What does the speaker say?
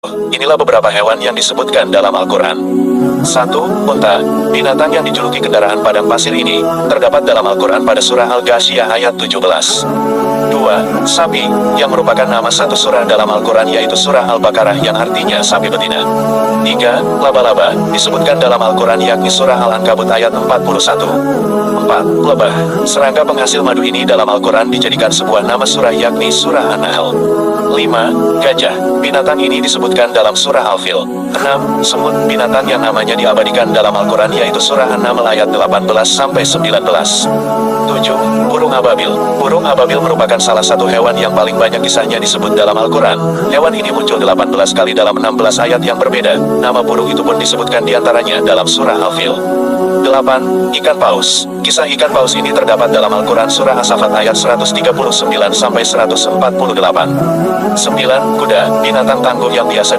Inilah beberapa hewan yang disebutkan dalam Al-Quran. 1. Unta. Binatang yang dijuluki kendaraan padang pasir ini, terdapat dalam Al-Quran pada surah Al-Ghasyiyah ayat 17. 2. Sapi, yang merupakan nama satu surah dalam Al-Quran yaitu surah Al-Baqarah yang artinya sapi betina. 3. Laba-laba, disebutkan dalam Al-Quran yakni surah Al-Ankabut ayat 41. 4. Lebah, serangga penghasil madu ini dalam Al-Quran dijadikan sebuah nama surah yakni surah An-Nahl. 5. Gajah, binatang ini disebutkan dalam surah Al-Fil. 6. Semut, binatang yang namanya diabadikan dalam Al-Quran yaitu surah An-Naml ayat 18-19. 7. Burung ababil. Burung ababil merupakan salah satu hewan yang paling banyak kisahnya disebut dalam Al-Quran. Hewan ini muncul 18 kali dalam 16 ayat yang berbeda. Nama burung itu pun disebutkan diantaranya dalam surah Al-Fil. 8. Ikan paus. Kisah ikan paus ini terdapat dalam Al-Quran surah As-Saffat ayat 139-148. 9. Kuda, binatang tangguh yang biasa